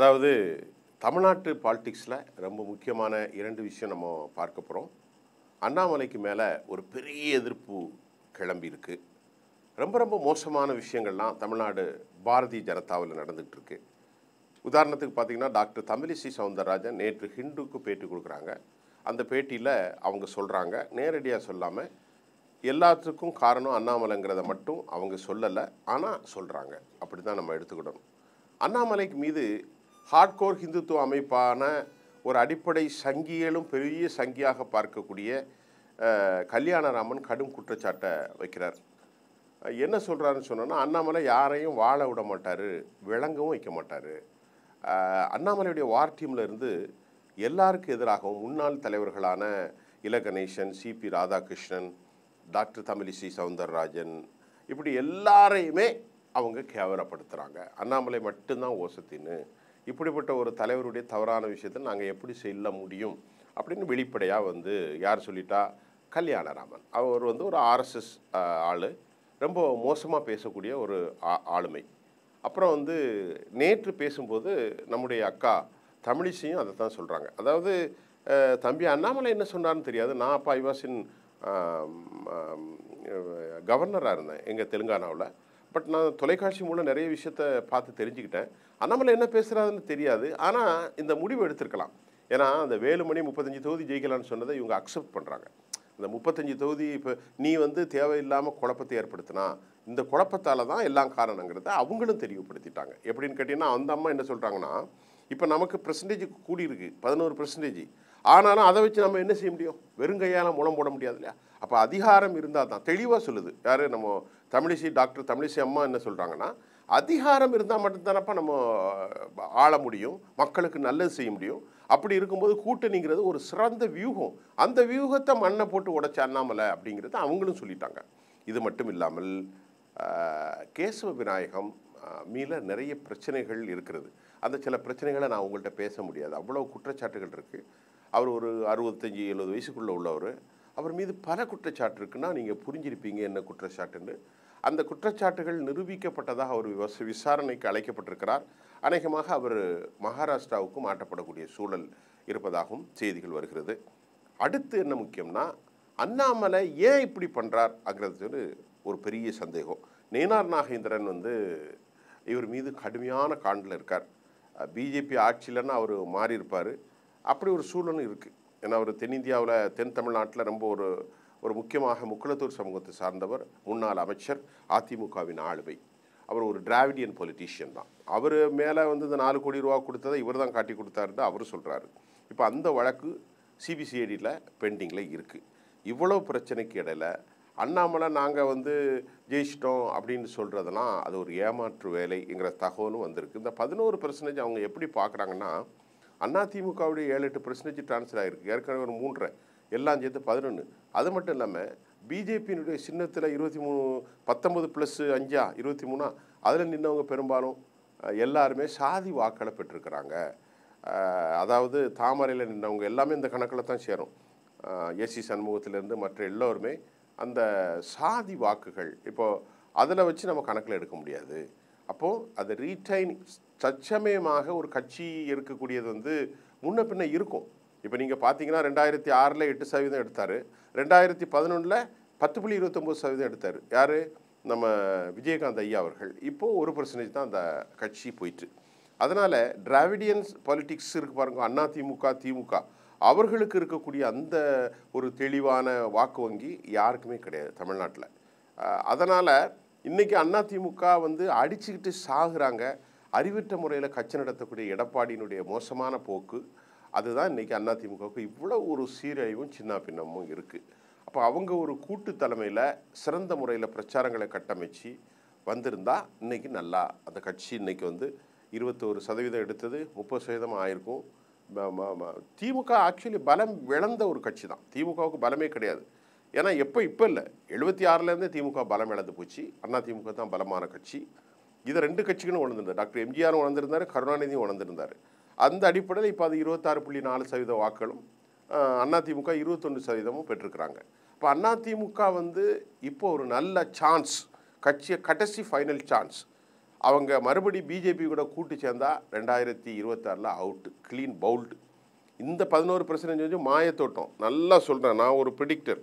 அதாவது தமிழ்நாட்டு பாலிடிக்ஸில் ரொம்ப முக்கியமான 2 விஷயம் நம்ம பார்க்க போகிறோம். அண்ணாமலைக்கு மேலே ஒரு பெரிய எதிர்ப்பு கிளம்பி இருக்கு. ரொம்ப ரொம்ப மோசமான விஷயங்கள்லாம் தமிழ்நாடு பாரதிய ஜனதாவில் நடந்துகிட்டு இருக்கு. உதாரணத்துக்கு பார்த்தீங்கன்னா, டாக்டர் தமிழிசை சவுந்தரராஜன் நேற்று ஹிந்துக்கு பேட்டி கொடுக்குறாங்க. அந்த பேட்டியில் அவங்க சொல்கிறாங்க, நேரடியாக சொல்லாமல் எல்லாத்துக்கும் காரணம் அண்ணாமலைங்கிறத மட்டும் அவங்க சொல்லலை, ஆனால் சொல்கிறாங்க. அப்படி தான் நம்ம எடுத்துக்கிடணும். அண்ணாமலைக்கு மீது ஹார்ட்கோர் ஹிந்துத்துவ அமைப்பான ஒரு அடிப்படை சங்கிகளும் பெரிய சங்கியாக பார்க்கக்கூடிய கல்யாணராமன் கடும் குற்றச்சாட்டை வைக்கிறார். என்ன சொல்கிறாருன்னு சொன்னோன்னா, அண்ணாமலை யாரையும் வாழ விட மாட்டார், விளங்கவும் வைக்க மாட்டார். அண்ணாமலையுடைய வார் டீமில் இருந்து எல்லாருக்கும் எதிராகவும் முன்னாள் தலைவர்களான இல கணேசன், சிபி ராதாகிருஷ்ணன், டாக்டர் தமிழிசை சவுந்தரராஜன், இப்படி எல்லாரையுமே அவங்க கேவலப்படுத்துகிறாங்க. அண்ணாமலை மட்டும்தான் ஓசத்தின்னு, இப்படிப்பட்ட ஒரு தலைவருடைய தவறான விஷயத்தை நாங்கள் எப்படி செல்ல முடியும் அப்படின்னு வெளிப்படையாக யார் சொல்லிட்டா? கல்யாணராமன். அவர் ஒரு ஆர்எஸ்எஸ் ஆள், ரொம்ப மோசமாக பேசக்கூடிய ஒரு ஆளுமை. அப்புறம் நேற்று பேசும்போது நம்முடைய அக்கா தமிழிசையும் அதை தான் சொல்கிறாங்க. அதாவது தம்பி அண்ணாமலை என்ன சொன்னார்னு தெரியாது. நான் அப்போ ஐவாசின் கவர்னராக இருந்தேன் எங்கள் தெலுங்கானாவில். பட் நான் தொலைக்காட்சி மூலம் நிறைய விஷயத்தை பார்த்து தெரிஞ்சுக்கிட்டேன். அண்ணாமலை என்ன பேசுகிறாருன்னு தெரியாது, ஆனால் இந்த முடிவு எடுத்திருக்கலாம். ஏன்னா அந்த வேலுமணி 35 தொகுதி ஜெயிக்கலான்னு சொன்னதை இவங்க அக்செப்ட் பண்ணுறாங்க. இந்த 35 தொகுதி இப்போ நீ தேவையில்லாமல் குழப்பத்தை ஏற்படுத்தினா, இந்த குழப்பத்தால் தான் எல்லாம் காரணங்கிறத அவங்களும் தெளிவுபடுத்திட்டாங்க. எப்படின்னு கேட்டிங்கன்னா, அந்த அம்மா என்ன சொல்கிறாங்கன்னா, இப்போ நமக்கு பெர்சன்டேஜ் கூடியிருக்கு 11%. ஆனாலும் அதை வச்சு நம்ம என்ன செய்ய முடியும்? வெறுங்கையால் முளம் போட முடியாது இல்லையா? அப்போ அதிகாரம் இருந்தால் தான் தெளிவாக சொல்லுது. யார்? நம்ம தமிழிசை டாக்டர் தமிழிசை அம்மா என்ன சொல்கிறாங்கன்னா, அதிகாரம் இருந்தால் மட்டும்தானப்பா நம்ம ஆள முடியும், மக்களுக்கு நல்லது செய்ய முடியும். அப்படி இருக்கும்போது கூட்டணிங்கிறது ஒரு சிறந்த வியூகம். அந்த வியூகத்தை மண்ணை போட்டு உடைச்ச அண்ணாமலை அப்படிங்கிறத அவங்களும் சொல்லிட்டாங்க. இது மட்டும் இல்லாமல் கேசவ விநாயகம் மீல நிறைய பிரச்சனைகள் இருக்கிறது. அந்த சில பிரச்சனைகளை நான் உங்கள்கிட்ட பேச முடியாது, அவ்வளோ குற்றச்சாட்டுகள் இருக்குது. அவர் ஒரு 65-70 வயசுக்குள்ளே உள்ளவர். அவர் மீது பல குற்றச்சாட்டு இருக்குன்னா நீங்கள் புரிஞ்சிருப்பீங்க என்ன குற்றச்சாட்டுன்னு. அந்த குற்றச்சாட்டுகள் நிரூபிக்கப்பட்டதாக அவர் விசாரணைக்கு அழைக்கப்பட்டிருக்கிறார். அநேகமாக அவர் மகாராஷ்டிராவுக்கு மாற்றப்படக்கூடிய சூழல் இருப்பதாகவும் செய்திகள் வருகிறது. அடுத்து என்ன முக்கியம்னா, அண்ணாமலை ஏன் இப்படி பண்ணுறார் அப்படிங்கிறது ஒரு பெரிய சந்தேகம். நேனார் நாகேந்திரன் இவர் மீது கடுமையான காண்டில் இருக்கார். பிஜேபி ஆட்சியிலன்னா அவர் மாறி இருப்பார். அப்படி ஒரு சூழலும் இருக்குது. ஏன்னா அவர் தென்னிந்தியாவில் தென் தமிழ்நாட்டில் ரொம்ப ஒரு முக்கியமாக முக்குளத்தூர் சமூகத்தை சார்ந்தவர், முன்னாள் அமைச்சர், அதிமுகவின் ஆளுமை. அவர் ஒரு டிராவிடியன் பொலிட்டீஷியன் தான். அவர் மேலே இந்த 4 கோடி ரூபா கொடுத்ததை இவர் தான் காட்டி கொடுத்தாருன்னு அவர் சொல்கிறாரு. இப்போ அந்த வழக்கு சிபிசிஐடியில் பெண்டிங்கில் இருக்குது. இவ்வளோ பிரச்சனைக்கு இடையில் அண்ணாமலை நாங்கள் ஜெயிச்சிட்டோம் அப்படின்னு சொல்கிறதெல்லாம் அது ஒரு ஏமாற்று வேலைங்கிற தகவலும் வந்திருக்கு. இந்த 11% அவங்க எப்படி பார்க்குறாங்கன்னா, அதிமுகவுடைய 7-8% ட்ரான்ஸ்ஃபர் ஆகிருக்கு. ஏற்கனவே ஒரு 3.5, எல்லாம் சேர்த்து 11. அது மட்டும் இல்லாமல் பிஜேபியினுடைய சின்னத்தில் 19+5 23 அதில் நின்றவங்க பெரும்பாலும் எல்லாருமே சாதி வாக்களை பெற்றிருக்கிறாங்க. அதாவது தாமரையில் நின்றவங்க எல்லாமே இந்த கணக்கில் தான் சேரும். எஸ்சி சண்முகத்திலேருந்து மற்ற எல்லோருமே அந்த சாதி வாக்குகள். இப்போது அதில் வச்சு நம்ம கணக்கில் எடுக்க முடியாது. அப்போது அதை ரீடைன் தற்சமயமாக ஒரு கட்சி இருக்கக்கூடியது முன்ன பின்ன இருக்கும். இப்போ நீங்கள் பார்த்தீங்கன்னா 2006 8% எடுத்தார், 2011 10.29% எடுத்தார். யார்? நம்ம விஜயகாந்த் ஐயா அவர்கள். இப்போது 1% தான் அந்த கட்சி போயிட்டு. அதனால் டிராவிடியன்ஸ் பாலிட்டிக்ஸ் இருக்குது பாருங்க, அதிமுக திமுக, அவர்களுக்கு இருக்கக்கூடிய அந்த ஒரு தெளிவான வாக்கு வங்கி யாருக்குமே கிடையாது தமிழ்நாட்டில். அதனால் இன்றைக்கி அதிமுக அடிச்சுக்கிட்டு சாகுறாங்க. அறிவிட்ட முறையில் கட்சி நடத்தக்கூடிய எடப்பாடியினுடைய மோசமான போக்கு, அதுதான் இன்றைக்கி அதிமுகவுக்கு இவ்வளோ ஒரு சீரழிவும் சின்ன பின்னமும் இருக்குது. அப்போ அவங்க ஒரு கூட்டு தலைமையில் சிறந்த முறையில் பிரச்சாரங்களை கட்டமைச்சு வந்திருந்தால் இன்றைக்கி நல்லா அந்த கட்சி இன்றைக்கி 21% எடுத்தது 30% ஆயிருக்கும். திமுக ஆக்சுவலி பலம் இழந்த ஒரு கட்சி தான். திமுகவுக்கு பலமே கிடையாது. ஏன்னா இப்போ இல்லை, 76லேருந்தே திமுக பலம் இழந்து போச்சு. அதிமுக தான் பலமான கட்சி. இதை 2 கட்சிகளும் உணர்ந்திருந்தார். டாக்டர் எம்ஜிஆரும் உணர்ந்திருந்தார், கருணாநிதியும் உணர்ந்திருந்தார். அந்த அடிப்படையில் இப்போ அது 26.4% வாக்களும், அதிமுக 21% பெற்றிருக்கிறாங்க. இப்போ அதிமுக இப்போ ஒரு நல்ல சான்ஸ், கட்சியை கடைசி ஃபைனல் சான்ஸ் அவங்க மறுபடி பிஜேபி கூட கூட்டு சேர்ந்தா 2026 அவுட்டு, க்ளீன் பவுல்டு. இந்த 11% வந்து மாயத்தோட்டம். நல்லா சொல்கிறேன், நான் ஒரு ப்ரிடிக்டர்,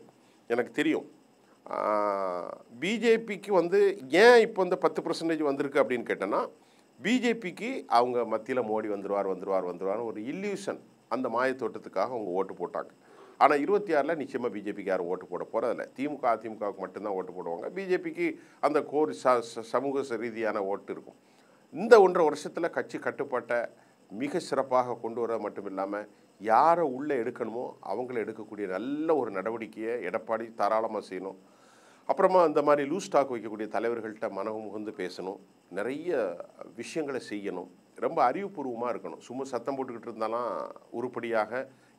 எனக்கு தெரியும். பிஜேபிக்கு வந்து ஏன் இப்போ இந்த 10% வந்திருக்கு அப்படின்னு கேட்டேன்னா, பிஜேபிக்கு அவங்க மத்தியில் மோடி வந்துருவார் ஒரு இல்யூஷன், அந்த மாயத்தோட்டத்துக்காக அவங்க ஓட்டு போட்டாங்க. ஆனால் 26 நிச்சயமாக பிஜேபிக்கு யாரும் ஓட்டு போட போகிறதில்ல. திமுக அதிமுகவுக்கு மட்டும்தான் ஓட்டு போடுவாங்க. பிஜேபிக்கு அந்த கோர் சமூக ரீதியான ஓட்டு இருக்கும். இந்த 1.5 வருஷத்தில் கட்சி கட்டுப்பாட்டை மிக சிறப்பாக கொண்டு வர மட்டும் இல்லாமல், யாரை உள்ளே எடுக்கணுமோ அவங்கள எடுக்கக்கூடிய நல்ல ஒரு நடவடிக்கையை எடப்பாடி தாராளமாக செய்யணும். அப்புறமா இந்த மாதிரி லூஸ் ஸ்டாக் வைக்கக்கூடிய தலைவர்கள்ட்ட மனம் முகந்து பேசணும், நிறைய விஷயங்களை செய்யணும், ரொம்ப அறிவுபூர்வமாக இருக்கணும். சும்மா சத்தம் போட்டுக்கிட்டு இருந்தாலும் உருப்படியாக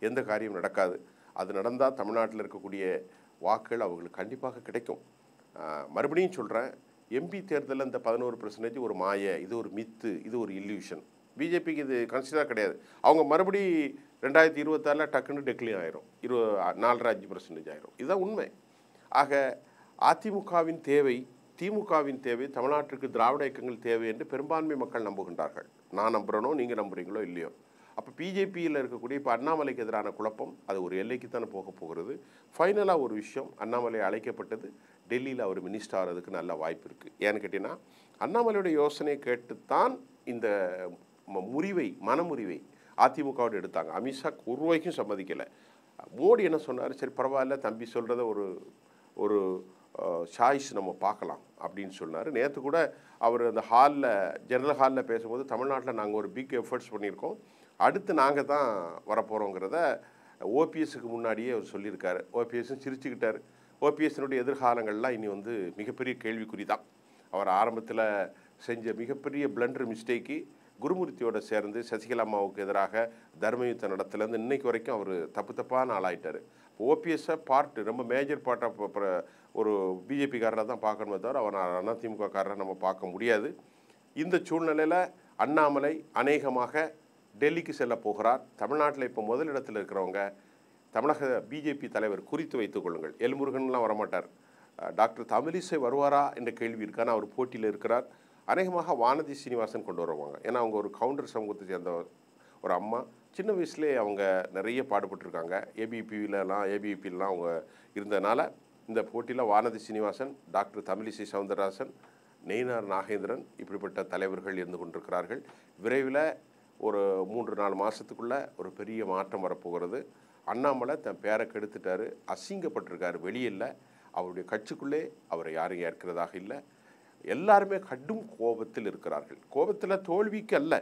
எந்த காரியம் நடக்காது. அது நடந்தால் தமிழ்நாட்டில் இருக்கக்கூடிய வாக்குகள் அவங்களுக்கு கண்டிப்பாக கிடைக்கும். மறுபடியும் சொல்கிறேன், எம்பி தேர்தலில் இந்த 11% ஒரு மாய, இது ஒரு மித்து, இது ஒரு இல்யூஷன். பிஜேபிக்கு இது கன்சிடராக கிடையாது. அவங்க மறுபடி 2026 டக்குன்னு டெக்லின் ஆயிரும், 4.5% ஆயிரும். இதுதான் உண்மை. ஆக அதிமுகவின் தேவை, திமுகவின் தேவை, தமிழ்நாட்டிற்கு திராவிட இயக்கங்கள் தேவை என்று பெரும்பான்மை மக்கள் நம்புகின்றார்கள். நான் நம்புகிறேனோ, நீங்கள் நம்புகிறீங்களோ இல்லையோ. அப்போ பிஜேபியில் இருக்கக்கூடிய இப்போ அண்ணாமலைக்கு எதிரான குழப்பம் அது ஒரு எல்லைக்கு தானே போக போகிறது. ஃபைனலாக ஒரு விஷயம், அண்ணாமலை அழைக்கப்பட்டது, டெல்லியில் அவர் மினிஸ்டர் ஆகிறதுக்கு நல்ல வாய்ப்பு இருக்குது. ஏன்னு கேட்டிங்கன்னா, அண்ணாமலையோட யோசனையை கேட்டுத்தான் இந்த மனமுறிவை அதிமுகவோடு எடுத்தாங்க. அமித்ஷா ஒரு ரூபாய்க்கும் சம்மதிக்கலை. மோடி என்ன சொன்னார், சரி பரவாயில்ல தம்பி சொல்கிறத ஒரு சாய்ஸ் நம்ம பார்க்கலாம் அப்படின்னு சொன்னார். நேற்று கூட அவர் அந்த ஜெனரல் ஹாலில் பேசும்போது, தமிழ்நாட்டில் நாங்கள் ஒரு பிக் எஃபர்ட்ஸ் பண்ணியிருக்கோம், அடுத்து நாங்கள் தான் வரப்போகிறோங்கிறத ஓபிஎஸ்க்கு முன்னாடியே அவர் சொல்லியிருக்காரு. ஓபிஎஸும் சிரிச்சுக்கிட்டார். ஓபிஎஸ்னுடைய எதிர்காலங்கள்லாம் இனி வந்து மிகப்பெரிய கேள்விக்குறி தான். அவர் ஆரம்பத்தில் செஞ்ச மிகப்பெரிய பிளண்டர் மிஸ்டேக்கு குருமூர்த்தியோடு சேர்ந்து சசிகலா அம்மாவுக்கு எதிராக தர்மயுத்தம் நடத்துலேருந்து இன்னைக்கு வரைக்கும் அவர் தப்பான ஆளாயிட்டார். ஓபிஎஸ்ஸை ரொம்ப மேஜர் பார்ட்டாக ஒரு பிஜேபிக்காரராக தான் பார்க்கணுமே தவிர அவர் அதிமுகக்காரரை நம்ம பார்க்க முடியாது. இந்த சூழ்நிலையில் அண்ணாமலை அநேகமாக டெல்லிக்கு செல்ல போகிறார். தமிழ்நாட்டில் இப்போ முதலிடத்தில் இருக்கிறவங்க தமிழக பிஜேபி தலைவர் குறித்து வைத்துக் கொள்ளுங்கள். எல்முருகன்லாம் வரமாட்டார். டாக்டர் தமிழிசை வருவாரா என்ற கேள்வி இருக்கான்னு அவர் போட்டியில் இருக்கிறார். அநேகமாக வானதி சீனிவாசன் கொண்டு வருவாங்க. ஏன்னா அவங்க ஒரு கவுண்டர் சமூகத்தை சேர்ந்த ஒரு அம்மா, சின்ன வயசுலேயே அவங்க நிறைய பாடுபட்டுருக்காங்க. ஏபிபிலாம் அவங்க இருந்ததுனால இந்த போட்டியில் வானதி சீனிவாசன், டாக்டர் தமிழிசை சவுந்தரராஜன், நெய்னார் நாகேந்திரன் இப்படிப்பட்ட தலைவர்கள் இருந்து கொண்டிருக்கிறார்கள். விரைவில் ஒரு 3-4 மாதத்துக்குள்ளே ஒரு பெரிய மாற்றம் வரப்போகிறது. அண்ணாமலை தன் பேரை கெடுத்துட்டார், அசிங்கப்பட்டிருக்காரு. வெளியில் அவருடைய கட்சிக்குள்ளே அவரை யாரும் ஏற்கிறதாக இல்லை. எல்லாருமே கடும் கோபத்தில் இருக்கிறார்கள். கோபத்தில் தோல்விக்கு அல்ல,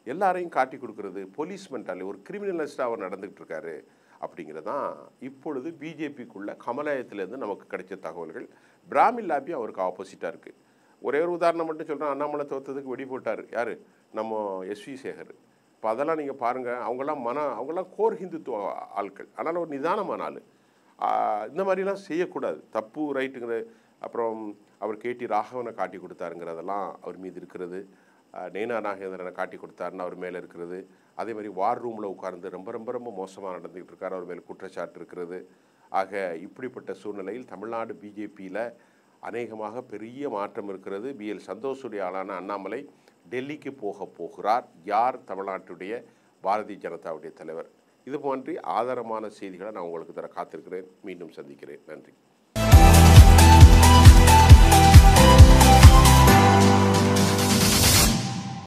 எல்லாரையும் காட்டி கொடுக்கறது, போலீஸ் மென்டாலி, ஒரு கிரிமினலிஸ்டாக அவர் நடந்துகிட்டு இருக்காரு அப்படிங்கிறதான் இப்பொழுது பிஜேபிக்குள்ள கமலாயத்திலேருந்து நமக்கு கிடைச்ச தகவல்கள். பிராமின் லாபி அவருக்கு ஆப்போசிட்டாக இருக்குது. ஒரே ஒரு உதாரணம் மட்டும் சொல்கிறேன், அண்ணாமலை தோற்றதுக்கு வெடி போட்டார் யார், நம்ம எஸ்வி சேகர். இப்போ அதெல்லாம் நீங்கள் பாருங்கள், அவங்கெல்லாம் கோர் ஹிந்துத்துவ ஆட்கள், அதனால் ஒரு நிதானமான ஆள். இந்த மாதிரிலாம் செய்யக்கூடாது, தப்பு ரைட்டுங்கிற. அப்புறம் அவர் கேடி ராகவனை காட்டி கொடுத்தாருங்கிறதெல்லாம் அவர் மீது இருக்கிறது. நெய்னார் நாகேந்திரனை காட்டி கொடுத்தாருன்னு அவர் மேலே இருக்கிறது. அதே மாதிரி வார் ரூமில் உட்கார்ந்து ரொம்ப ரொம்ப ரொம்ப மோசமாக நடந்துக்கிட்டு இருக்கார், அவர் மேலே குற்றச்சாட்டு இருக்கிறது. ஆக இப்படிப்பட்ட சூழ்நிலையில் தமிழ்நாடு பிஜேபியில் அநேகமாக பெரிய மாற்றம் இருக்கிறது. பிஎல் சந்தோஷுடைய ஆளான அண்ணாமலை டெல்லிக்கு போகிறார். யார் தமிழ்நாட்டுடைய பாரதிய ஜனதாவுடைய தலைவர்? இது போன்ற ஆதாரமான செய்திகளை நான் உங்களுக்கு தர காத்திருக்கிறேன். மீண்டும் சந்திக்கிறேன். நன்றி.